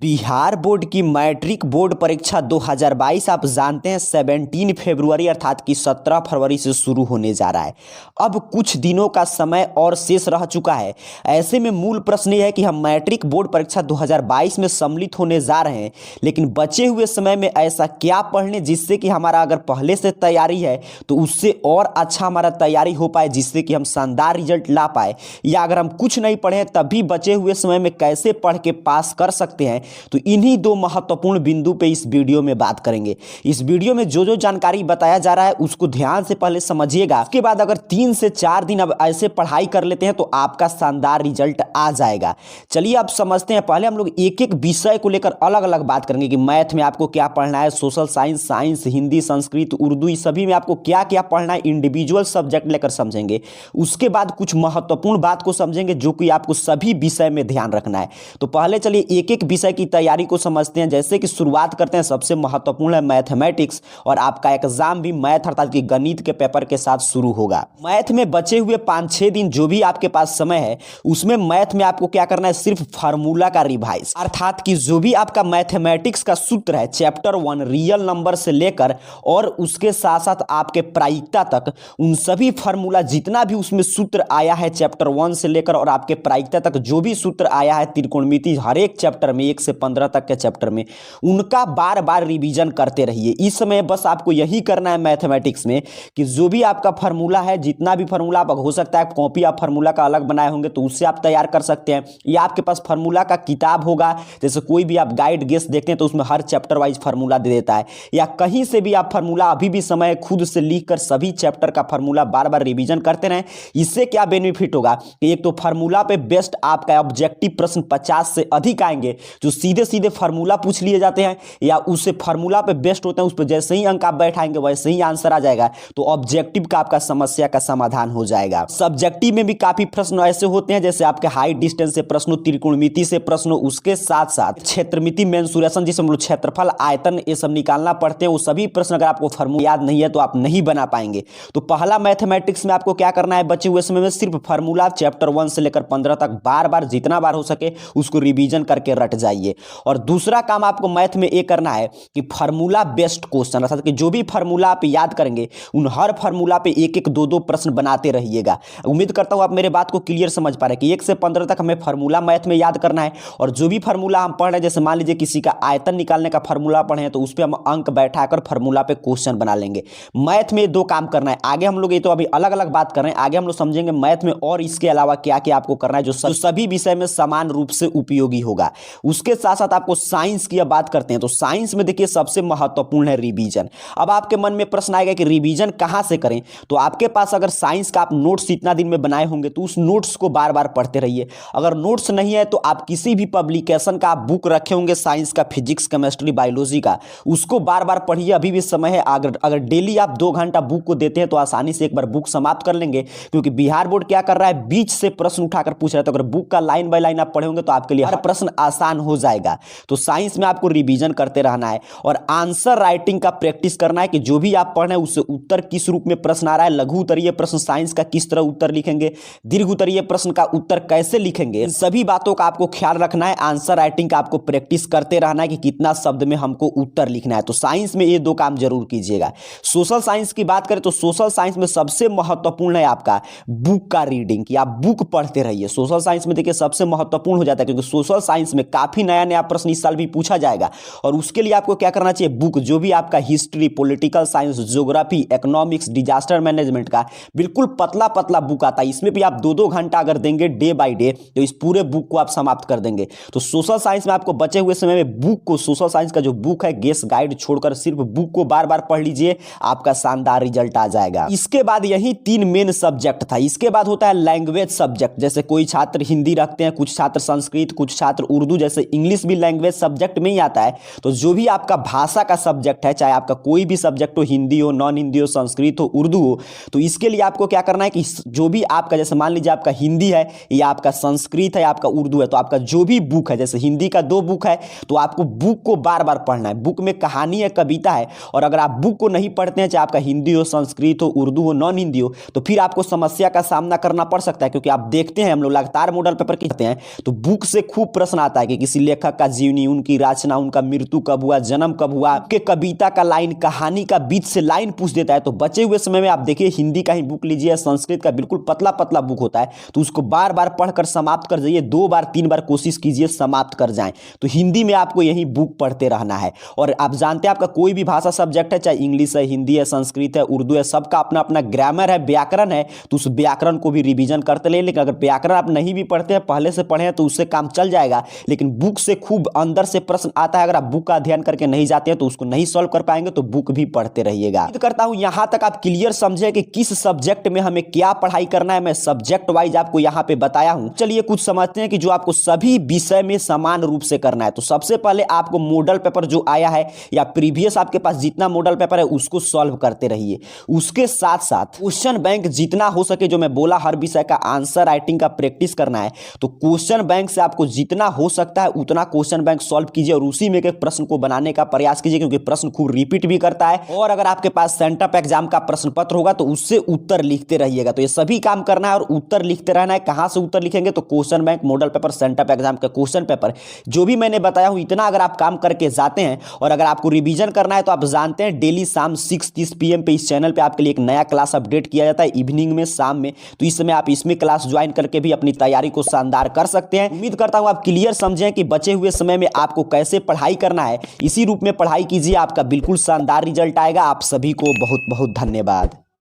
Bihar board की matric board परीक्षा 2022 आप जानते हैं 17 फरवरी अर्थात कि 17 फरवरी से शुरू होने जा रहा है। अब कुछ दिनों का समय और शेष रह चुका है। ऐसे में मूल प्रश्न यह है कि हम मैट्रिक बोर्ड परीक्षा 2022 में सम्मिलित होने जा रहे हैं, लेकिन बचे हुए समय में ऐसा क्या पढ़ लें जिससे कि हमारा अगर पहले से तैयारी है तो उससे और अच्छा हमारा तैयारी हो पाए, जिससे कि हम शानदार रिजल्ट ला पाए, या अगर हम कुछ नहीं पढ़ें तब भी बचे हुए समय में कैसे पढ़ के पास कर सकते हैं। तो इन्हीं दो महत्वपूर्ण बिंदु पे इस वीडियो में बात करेंगे। इस वीडियो में जो जो जानकारी बताया जा रहा है उसको ध्यान से पहले समझिएगा। उसके बाद अगर 3 से 4 दिन अब ऐसे पढ़ाई कर लेते हैं तो आपका शानदार रिजल्ट आ जाएगा। चलिए अब समझते हैं। पहले हम लोग एक एक विषय को लेकर अलग अलग बात करेंगे कि मैथ में आपको क्या पढ़ना है, social science, science, Hindi, Sanskrit, Urdu, इस सभी में आपको क्या क्या पढ़ना है, इंडिविजुअल सब्जेक्ट लेकर समझेंगे। उसके बाद कुछ महत्वपूर्ण बात को समझेंगे जो कि आपको सभी विषय में ध्यान रखना है। तो पहले चलिए एक एक विषय की तैयारी को समझते हैं। जैसे कि शुरुआत करते हैं, सबसे महत्वपूर्ण है मैथमेटिक्स, और आपका एग्जाम भी मैथ अर्थात कि गणित के पेपर के साथ शुरू होगा। मैथ में बचे हुए 5-6 दिन जो भी आपके पास समय है उसमें मैथ में आपको क्या करना है, सिर्फ फार्मूला का रिवाइज, अर्थात कि जो भी आपका मैथमेटिक्स का सूत्र है चैप्टर 1 रियल नंबर से लेकर और उसके साथ साथ आपके प्रायिकता तक, उन सभी फार्मूला जितना भी उसमें सूत्र आया है चैप्टर 1 से लेकर और आपके प्रायिकता तक जो भी सूत्र आया है त्रिकोणमिति हर एक चैप्टर में 1 से 15 तक के चैप्टर में, उनका बार बार रिवीजन करते रहिए। इस समय बस आपको यही करना है मैथमेटिक्स में कि जो भी आपका फार्मूला है, जितना भी फार्मूला आप, हो सकता है कॉपी आप फार्मूला का अलग बनाए होंगे तो उससे आप तैयार कर सकते हैं, या आपके पास फार्मूला का किताब होगा, जैसे कोई भी आप गाइड गेस देखते हैं तो उसमें हर चैप्टर वाइज फार्मूला दे देता है, या कहीं से भी आप फार्मूला अभी भी समय खुद से लिख कर सभी चैप्टर का फार्मूला बार बार रिवीजन करते रहें। इससे क्या बेनिफिट होगा कि एक तो फार्मूला पे बेस्ट आपका ऑब्जेक्टिव प्रश्न 50 से अधिक आएंगे जो सीधे सीधे फार्मूला पूछ लिए जाते हैं, या उससे फार्मूला पे बेस्ट होते हैं, उस पर जैसे ही अंक आप बैठाएंगे वैसे ही आंसर आ जाएगा, तो ऑब्जेक्टिव का आपका समस्या का समाधान हो जाएगा। सब्जेक्टिव में भी काफी प्रश्न ऐसे होते हैं जैसे आपके हाइट डिस्टेंस से प्रश्न, त्रिकोणमिति से प्रश्न, उसके साथ साथ क्षेत्रमिति मेंसुरेशन जिसे हम लोग क्षेत्रफल, आयतन, ये सब निकालना पड़ते हैं। वो सभी प्रश्न अगर आपको फार्मूला याद नहीं है तो आप नहीं बना पाएंगे। तो पहला मैथमेटिक्स में आपको क्या करना है, बचे हुए समय में सिर्फ फार्मूला चैप्टर 1 से लेकर 15 तक बार बार जितना बार हो सके उसको रिवीजन करके रट जाइए। और दूसरा काम आपको मैथ में ये करना है कि फार्मूला बेस्ड क्वेश्चन, अर्थात कि जो भी फार्मूला आप याद करेंगे उन हर फार्मूला पे एक एक दो प्रश्न बनाते रहिएगा। उम्मीद करता हूं आप मेरे बात को क्लियर समझ पा रहे हैं कि 1 से 15 तक हमें फार्मूला मैथ में याद करना है, और जो भी फार्मूला हम पढ़ रहे हैं, जैसे मान लीजिए किसी का आयतन निकालने का फार्मूला पढ़े हैं तो उस पर हम अंक बैठाकर फार्मूला पे क्वेश्चन बना लेंगे। मैथ में 2 काम करना है। आगे हम लोग ये तो अभी अलग अलग बात कर रहे हैं, आगे हम लोग समझेंगे मैथ में और इसके अलावा क्या क्या आपको करना है जो सभी विषय में समान रूप से उपयोगी होगा। उसके साथ साथ आपको साइंस की बात करते हैं तो साइंस में देखिए सबसे महत्वपूर्ण है रिवीजन। अब आपके मन में प्रश्न आएगा कि रिवीजन कहां से करें, तो आपके पास अगर साइंस का आप नोट्स इतना दिन में बनाए होंगे तो उस नोट्स को बार बार पढ़ते रहिए। अगर नोट्स नहीं है तो आप किसी भी पब्लिकेशन का आप बुक रखे होंगे साइंस का, फिजिक्स, केमिस्ट्री, बायोलॉजी का, उसको बार बार पढ़िए। अभी भी समय है। अगर डेली आप 2 घंटा बुक को देते हैं तो आसानी से एक बार बुक समाप्त कर लेंगे, क्योंकि बिहार बोर्ड क्या कर रहा है, बीच से प्रश्न उठाकर पूछ रहा है। तो अगर बुक का लाइन बाय लाइन आप पढ़े होंगे तो आपके लिए हर प्रश्न आसान हो जाएगा। तो साइंस में आपको रिवीजन करते रहना है और आंसर राइटिंग का प्रैक्टिस करना है कि जो भी आप पढ़ रहे हैं उससे उत्तर किस रूप में प्रश्न आ रहा है। लघु उत्तरीय प्रश्न साइंस का किस तरह उत्तर लिखेंगे, दीर्घ उत्तरीय प्रश्न का उत्तर कैसे लिखेंगे, इन सभी बातों का आपको ख्याल रखना है। आंसर राइटिंग का आपको प्रैक्टिस करते रहना है कि कितना शब्द में हमको उत्तर लिखना है। तो साइंस में ये 2 काम जरूर कीजिएगा। सोशल साइंस की बात करें तो सोशल साइंस में सबसे महत्वपूर्ण है आपका बुक का रीडिंग, कि आप बुक पढ़ते रहिए। सोशल साइंस में देखिए सबसे महत्वपूर्ण हो जाता है, क्योंकि सोशल साइंस में काफी नया नया प्रश्न इस साल भी पूछा जाएगा, और उसके लिए आपको क्या करना चाहिए, बुक जो भी आपका history, political science, geography, economics, disaster management का बिल्कुल पतला पतला बुक आता है, इसमें भी आप 2-2 घंटा अगर देंगे डे बाय डे तो इस पूरे बुक को आप समाप्त कर देंगे। तो सोशल साइंस में आपको बचे हुए समय में बुक को, सोशल साइंस का जो बुक है गेस गाइड छोड़कर सिर्फ बुक को बार बार पढ़ लीजिए, आपका शानदार रिजल्ट आ जाएगा। इसके बाद यही 3 मेन सब्जेक्ट था। इसके बाद होता है लैंग्वेज सब्जेक्ट, जैसे कोई छात्र हिंदी रखते हैं, कुछ छात्र संस्कृत, कुछ छात्र उर्दू, जैसे इंग्लिश भी लैंग्वेज सब्जेक्ट में ही आता है। तो जो भी आपका भाषा का सब्जेक्ट है, चाहे आपका कोई भी सब्जेक्ट हो, हिंदी हो, नॉन हिंदी हो, संस्कृत हो, उर्दू हो, तो इसके लिए आपको क्या करना है कि जो भी आपका, जैसे मान लीजिए आपका हिंदी है या आपका संस्कृत है या आपका उर्दू है, तो आपका जो भी बुक है, जैसे हिंदी का 2 बुक है तो आपको बुक को बार बार पढ़ना है। बुक में कहानी है, कविता है, और अगर आप बुक को नहीं पढ़ते हैं, चाहे आपका हिंदी हो, संस्कृत हो, उर्दू हो, नॉन हिंदी हो, तो फिर आपको समस्या का सामना करना पड़ सकता है। क्योंकि आप देखते हैं हम लोग लगातार मॉडल पेपर करते हैं तो बुक से खूब प्रश्न आता है कि किसी लेखक का जीवनी, उनकी रचना, उनका मृत्यु कब हुआ, जन्म कब हुआ, के कविता का लाइन, कहानी का बीच से लाइन पूछ देता है। तो बचे हुए समय में आप देखिए हिंदी का ही बुक लीजिए, संस्कृत का बिल्कुल पतला पतला बुक होता है, तो उसको बार बार पढ़कर समाप्त कर जाइए, 2 बार 3 बार कोशिश कीजिए समाप्त कर जाएं। तो हिंदी में आपको यही बुक पढ़ते रहना है। और आप जानते हैं आपका कोई भी भाषा सब्जेक्ट है, चाहे इंग्लिश है, हिंदी है, संस्कृत है, उर्दू है, सबका अपना अपना ग्रामर है, व्याकरण है, तो उस व्याकरण को भी रिवीजन करते रहिए। लेकिन अगर व्याकरण आप नहीं भी पढ़ते हैं, पहले से पढ़े हैं, तो उससे काम चल जाएगा। लेकिन बुक से खूब अंदर से प्रश्न आता है, अगर आप बुक का अध्ययन करके नहीं जाते हैं तो उसको नहीं सॉल्व कर पाएंगे, तो बुक भी पढ़ते रहिएगा। उम्मीद करता हूं यहां तक आप क्लियर समझे कि किस सब्जेक्ट में हमें क्या पढ़ाई करना है। मैं सब्जेक्ट वाइज आपको यहां पे बताया हूं। चलिए कुछ समझते हैं कि जो आपको सभी विषय में समान रूप से करना है। तो सबसे पहले आपको मॉडल पेपर जो आया है या प्रीवियस आपके पास जितना मॉडल पेपर है उसको सॉल्व करते रहिए। उसके साथ साथ क्वेश्चन बैंक जितना हो सके, जो मैं बोला हर विषय का आंसर राइटिंग का प्रैक्टिस करना है, तो क्वेश्चन बैंक से आपको जितना हो सकता है उतना क्वेश्चन बैंक सॉल्व कीजिए और उसी में एक प्रश्न को बनाने का प्रयास कीजिए, क्योंकि प्रश्न खूब रिपीट भी करता है। और अगर आपके पास सेंटअप एग्जाम का प्रश्न पत्र होगा तो उससे उत्तर लिखते रहिएगा। तो ये सभी काम करना है और उत्तर लिखते रहना है। कहां से उत्तर लिखेंगे? तो question bank, model paper, sent up exam का क्वेश्चन पेपर, जो भी मैंने बताया हूं इतना अगर आप काम करके जाते हैं। और अगर आपको रिवीजन करना है तो आप जानते हैं डेली शाम 6:30 PM पे इस चैनल पे आपके लिए एक नया क्लास अपडेट किया जाता है, इवनिंग में, शाम में। तो इस समय आप इसमें क्लास ज्वाइन करके भी अपनी तैयारी को शानदार कर सकते हैं। उम्मीद करता हूं आप क्लियर समझें कि बचे हुए समय में आपको कैसे पढ़ाई करना है। इसी रूप में पढ़ाई कीजिए, आपका बिल्कुल शानदार रिजल्ट आएगा। आप सभी को बहुत बहुत धन्यवाद।